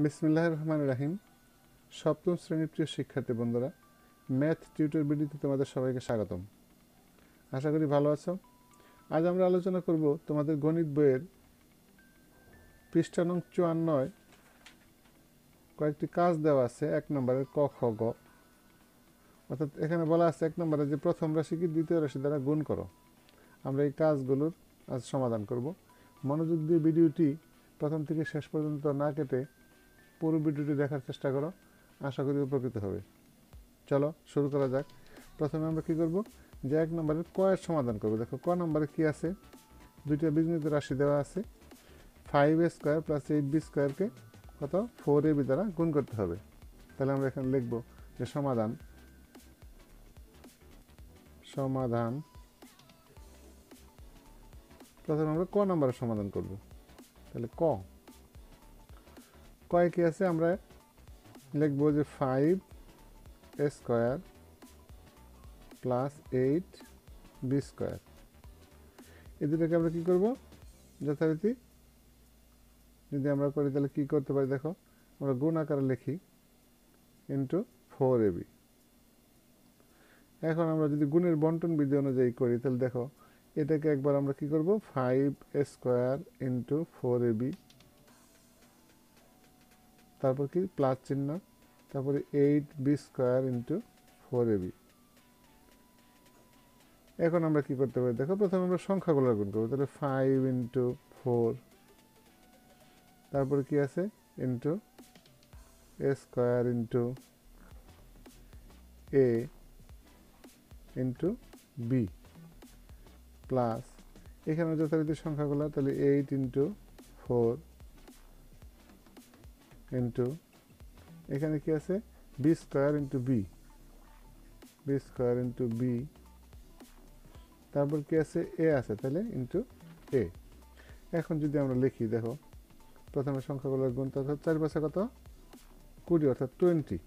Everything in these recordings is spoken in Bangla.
বিসমিল্লাহির রহমানির রহিম। সপ্তম শ্রেণীর প্রিয় শিক্ষার্থী বন্ধুরা, ম্যাথ টিউটর ভিডিওতে তোমাদের সবাইকে স্বাগতম। আশা করি ভালো আছো। আজ আমরা আলোচনা করব তোমাদের গণিত বইয়ের পৃষ্ঠা নং 54 কয়েকটি কাজ দেওয়া আছে। 1 নম্বরের ক খ গ, অর্থাৎ এখানে বলা আছে 1 নম্বরে যে প্রথম রাশিকে দ্বিতীয় রাশি দ্বারা গুণ করো। আমরা এই কাজগুলোর আজ সমাধান করব। মনোযোগ দিয়ে ভিডিওটি প্রথম থেকে শেষ পর্যন্ত না কেটে পুরো ভিডিওটি দেখার চেষ্টা করো, আশা করি উপকৃত হবে। চলো শুরু করা যাক। প্রথমে আমরা কি করব, যে 1 নম্বরের ক এর সমাধান করব। দেখো ক নম্বরে কি আছে, দুইটা বীজগণিত রাশি দেওয়া আছে। 5a² + 8b² কে কত 4ab দ্বারা গুণ করতে হবে। তাহলে আমরা এখানে লিখব যে সমাধান প্রথমে আমরা ক নম্বরের সমাধান করব। তাহলে কয় কি আছে, আমরা লিখব যে 5a² + 8b²। এই দুটোকে আমরা কি করব, যথারীতি যদি আমরা করি তাহলে কি করতে পারি, দেখো আমরা গুণ আকারে লিখি ইন্টু 4ab। এখন আমরা যদি গুণের বন্টন বিধি অনুযায়ী করি তাহলে দেখো এটাকে একবার আমরা কি করব, 5a² × 4ab, তারপর কি প্লাস চিহ্ন, তারপরে 8b² × 4ab। এখন আমরা কি করতে পারি, দেখো প্রথমে আমরা সংখ্যাগুলো গুণ করবো। তাহলে 5 × 4, তারপরে কি আছে into a² × a × b plus এখানে যথারীতি সংখ্যাগুলো, তাহলে 8 × 4 ইন্টু এখানে কি আছে b² × b, তারপর কি আছে a আছে, তাহলে ইন্টু a। এখন যদি আমরা লিখি, দেখো প্রথমে সংখ্যাগুলোর গুণ, অর্থাৎ 4 × 5 কত 20, অর্থাৎ 20।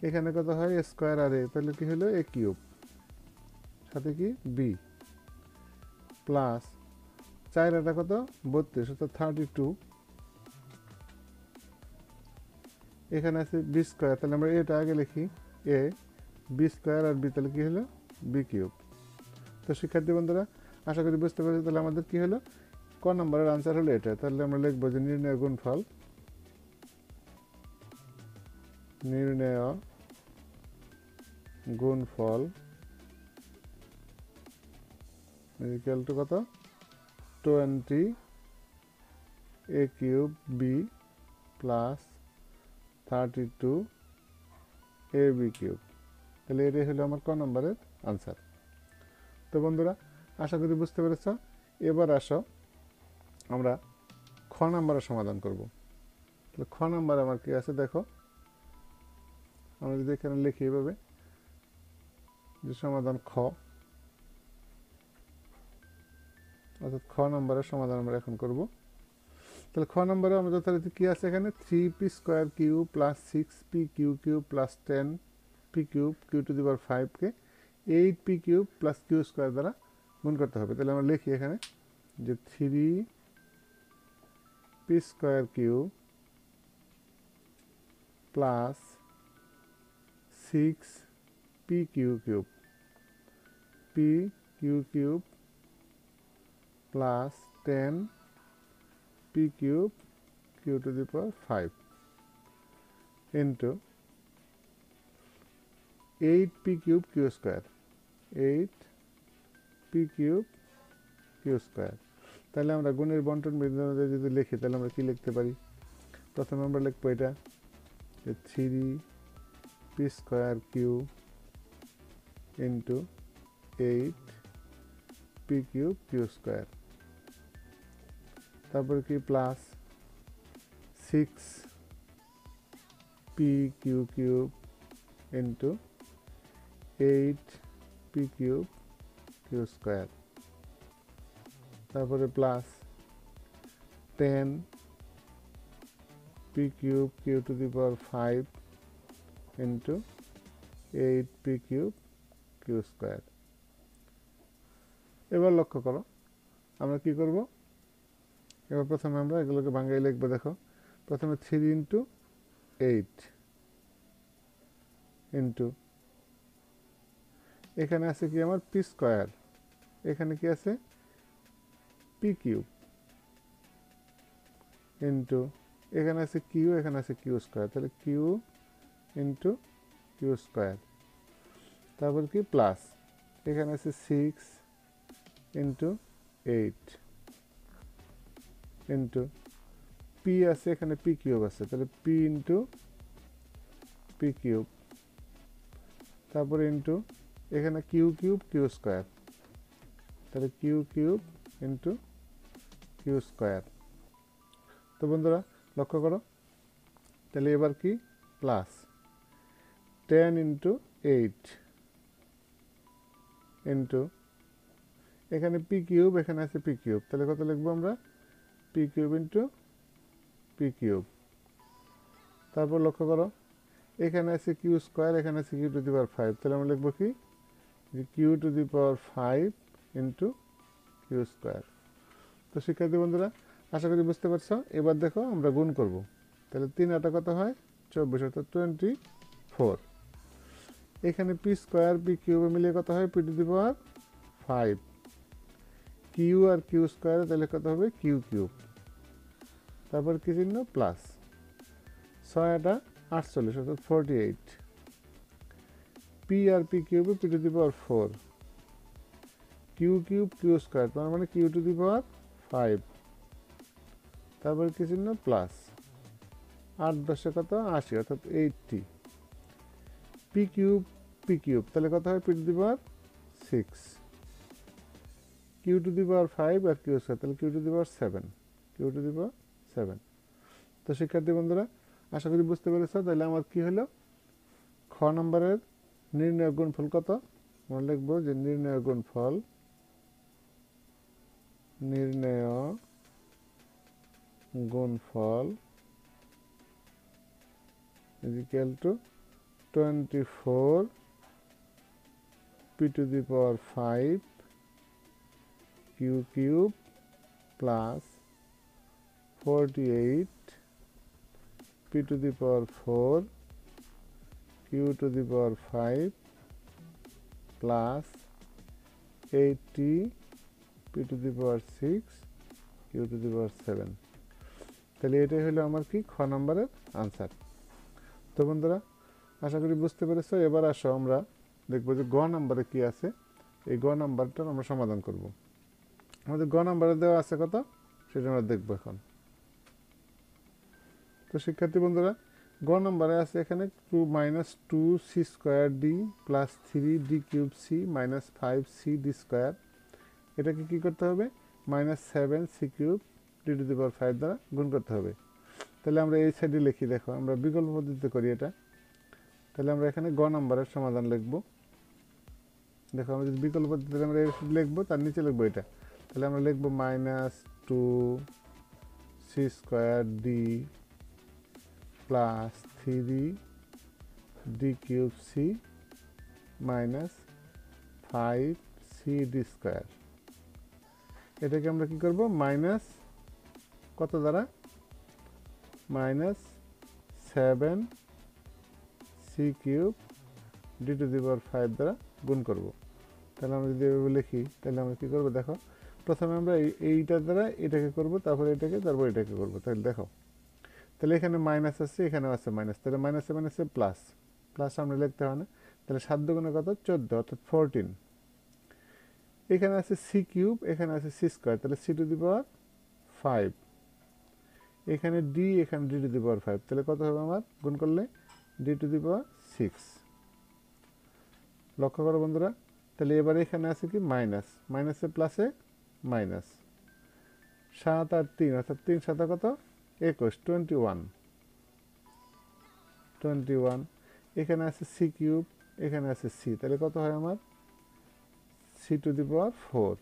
এখানে কত হয় a² আর a, তাহলে কি হলো a³ সাথে কি b প্লাস 4 এটা কত 32, অর্থাৎ 32। এখানে আছে b², তাহলে আমরা এটা আগে লিখি a, b² আর b, তাহলে কি হলো b³। তো শিক্ষার্থী বন্ধুরা, আশা করি বুঝতে পেরেছি। তাহলে আমাদের কি হলো, ক নম্বরের আনসার হলো এটা। তাহলে আমরা লিখবো যে নির্ণয় গুণফল ইকুয়াল টু কত 20a³ b প্লাস 32ab³। তাহলে এটাই হলো আমার ক নম্বরের আনসার। তো বন্ধুরা, আশা করি বুঝতে পেরেছ। এবার আসো আমরা খ নম্বরের সমাধান করব। তাহলে খ নম্বর আমার কি আছে, দেখো আমরা যদি এখানে লিখি এভাবে যে সমাধান খ, অর্থাৎ খ নম্বরের সমাধান আমরা এখন করব। তাহলে খ নম্বরে আমরা যথারীতি কি আছে, এখানে 3p² + 6p³ + 10p³ q⁵ কে 8p³ + q² দ্বারা গুণ করতে হবে। তাহলে আমরা লিখি এখানে যে 3p² + 6p³ p³ plus 10p³ q⁵ into 8p³ q², 8p³ q²। তাহলে আমরা গুণের বন্টন বিধি অনুযায়ী যদি লিখি তাহলে আমরা কি লিখতে পারি, প্রথমে আমরা লিখবো এটা যে 3p² ইন্টু 8p³ q², তারপরে কি plus 6p³ into 8p³ q², তারপরে plus 10p³ q⁵ into 8p³ q²। এবার লক্ষ্য করো আমরা কি করব, এবার প্রথমে আমরা এগুলোকে ভাঙাই লিখবো। দেখো প্রথমে 3 ইন্টু 8 ইন্টু এখানে আছে কি আমার পি স্কোয়ার, এখানে কি আছে পি কিউব ইন্টু এখানে আছে কিউ, এখানে আছে কিউ স্কোয়ার, তাহলে কিউ ইন্টু কিউ স্কোয়ার, তারপর কি প্লাস এখানে আছে 6 ইন্টু 8 ইন্টু পি আছে, এখানে পি কিউব আছে, তাহলে পি ইন্টু পি কিউব, তারপরে ইন্টু এখানে কিউ কিউব কিউ স্কোয়ার, তাহলে Q cube into Q square. তো বন্ধুরা লক্ষ্য করো, তাহলে এবার কি প্লাস 10 ইন্টু 8 ইন্টু এখানে পি কিউব, এখানে আছে পি কিউব, তাহলে কত লিখবো আমরা P cube into P cube. তারপর লক্ষ্য করো এখানে আছে কিউ স্কোয়ার, এখানে আছে কিউ টু দি পাওয়ার 5, তাহলে আমরা লিখবো কি যে Q to the power 5 into Q square. তো শিক্ষার্থী বন্ধুরা আশা করি বুঝতে পারছো। এবার দেখো আমরা গুণ করব, তাহলে 3 আটা কত হয় 24, অর্থাৎ 24। এখানে পি স্কোয়ার পি কিউবে মিলিয়ে কত হয় P to the power 5, Q আর কিউ স্কোয়ারে তাহলে কত হবে কিউ কিউব, তারপর কি চিহ্ন প্লাস 6 আটা 48, অর্থাৎ 48, পি আর পি কিউবে P to the power 4, Q cube Q square তার মানে কিউ টু দি পাওয়ার 5, তারপর কি চিহ্ন প্লাস 8 10 কত 80, অর্থাৎ 80, পি কিউব তাহলে কত হয় P to the power 6, Q to the power 5 আর কিউ স্কোয়ার তাহলে Q to the power 7, Q to the power 7। তো শিক্ষার্থী বন্ধুরা আশা করি বুঝতে পেরেছ। তাহলে আমার কি হলো খ নম্বরের নির্ণয় গুণফল কত, আমরা লিখবো যে নির্ণয় গুণফল is equal to 24 p to the power 5 q cube plus 48 p to the power 4 q to the power 5 plus 80 p to the power 6 q to the power 7। তাহলে এটাই হলো আমার কি খ নম্বরের আনসার। তো বন্ধুরা আশা করি বুঝতে পেরেছো। এবার আসো আমরা দেখবো যে গ নম্বরে কি আছে, এই গ নাম্বারটা আমরা সমাধান করব। আমাদের গ নাম্বারে দেওয়া আছে কত সেটা আমরা দেখবো এখন। তো শিক্ষার্থী বন্ধুরা গ নম্বরে আছে এখানে -2 C square D plus 3 D cube C minus 5 C D square, এটাকে কি করতে হবে -7 C cube D to the power 5 দ্বারা গুণ করতে হবে। তাহলে আমরা এই সাইডে লিখি, দেখো আমরা বিকল্প পদ্ধতিতে করি এটা। তাহলে আমরা এখানে গ নম্বরের সমাধান লিখব। দেখো আমরা যদি বিকল্প পদ্ধতিতে আমরা লিখবো তার নিচে লিখবো এটা, তাহলে আমরা লিখবো -2 C square D plus 3 D cube C minus 5 C D square. এটাকে আমরা কি করব মাইনাস কত দ্বারা -7 C cube D to the power 5 দ্বারা গুণ করব। তাহলে আমরা যদি এভাবে লিখি তাহলে আমরা কি করব, দেখো প্রথমে আমরা এইটার দ্বারা এটাকে করব, তারপরে এটাকে, তারপর এটাকে করব। তাহলে দেখো তাহলে এখানে মাইনাস আছে, এখানেও আছে মাইনাস, তাহলে মাইনাসে মাইনাসে প্লাস, প্লাস আমরা লিখতে হয় না। তাহলে 7 দুগুণে কত 14, অর্থাৎ 14। এখানে আছে সি কিউব, এখানে আছে সি স্কোয়ার, তাহলে সি টু দি পাওয়ার 5, এখানে ডি, এখানে ডি টু দি পাওয়ার 5, তাহলে কত হবে আমার গুণ করলে ডি টু দি পাওয়ার 6। লক্ষ্য করো বন্ধুরা, তাহলে এবারে এখানে আছে কি মাইনাস, মাইনাসে প্লাসে মাইনাস, 7 আর 3 অর্থাৎ 3 7 কত 21, 21। এখানে আছে সি কিউব, এখানে আছে সি, তাহলে কত হয় আমার সি টু দি পাওয়ার 4,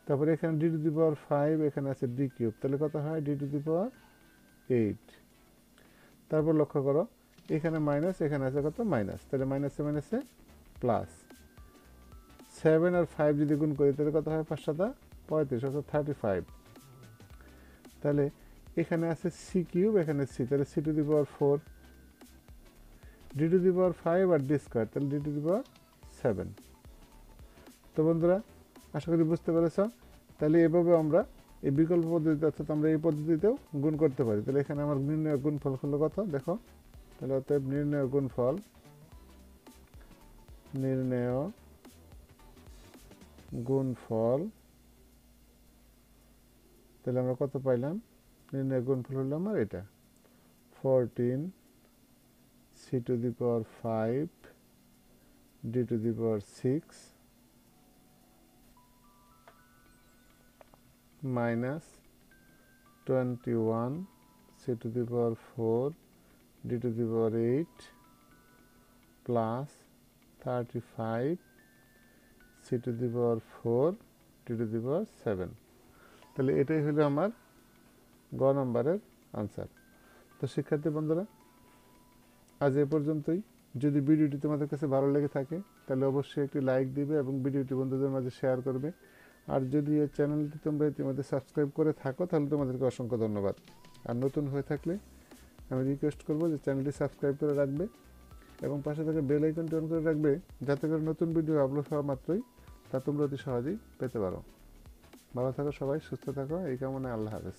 তারপরে এখানে ডি টু দি পাওয়ার 5, এখানে আছে ডি কিউব, তাহলে কত হয় ডি টু দি পাওয়ার 8। তারপর লক্ষ্য করো এখানে মাইনাস, এখানে আছে কত মাইনাস, তাহলে মাইনাসে মাইনাসে প্লাস, 7 আর 5 যদি গুণ করি তাহলে কত হয় 5 7 35, অর্থাৎ 35। তাহলে এখানে আছে সি কিউব, এখানে সি, তাহলে C to the power 4, D to the power 5 আর ডি স্কোয়ার, তাহলে ডি টু দি পাওয়ার 7। তো বন্ধুরা আশা করি বুঝতে পেরেছ। তাহলে এভাবে আমরা এই বিকল্প পদ্ধতিতে অর্থাৎ আমরা এই পদ্ধতিতেও গুণ করতে পারি। তাহলে এখানে আমার নির্ণয় গুণফল হলো কত দেখো, তাহলে অতএব নির্ণয় গুণফল, তাহলে আমরা কত পাইলাম, নির্ণয় গুণফল হলো আমার এটা 14 C to the power 5 D to the power 6 minus 21 C to the power 4 D to the power 8 plus 35 C to the power 4 D to the power 7। তাহলে এটাই হলো আমার গ নম্বরের আনসার। তো শিক্ষার্থী বন্ধুরা আজ এ পর্যন্তই। যদি ভিডিওটি তোমাদের কাছে ভালো লেগে থাকে তাহলে অবশ্যই একটি লাইক দিবে এবং ভিডিওটি বন্ধুদের মাঝে শেয়ার করবে। আর যদি এই চ্যানেলটি তোমরা ইতিমধ্যে সাবস্ক্রাইব করে থাকো তাহলে তোমাদেরকে অসংখ্য ধন্যবাদ। আর নতুন হয়ে থাকলে আমি রিকোয়েস্ট করবো যে চ্যানেলটি সাবস্ক্রাইব করে রাখবে এবং পাশে থেকে বেল আইকনটি অন করে রাখবে, যাতে করে নতুন ভিডিও আপলোড হওয়া মাত্রই তা তোমরা অতি সহজেই পেতে পারো। ভালো থাকো সবাই, সুস্থ থাকো, এই কামনায় আল্লাহ হাফেজ।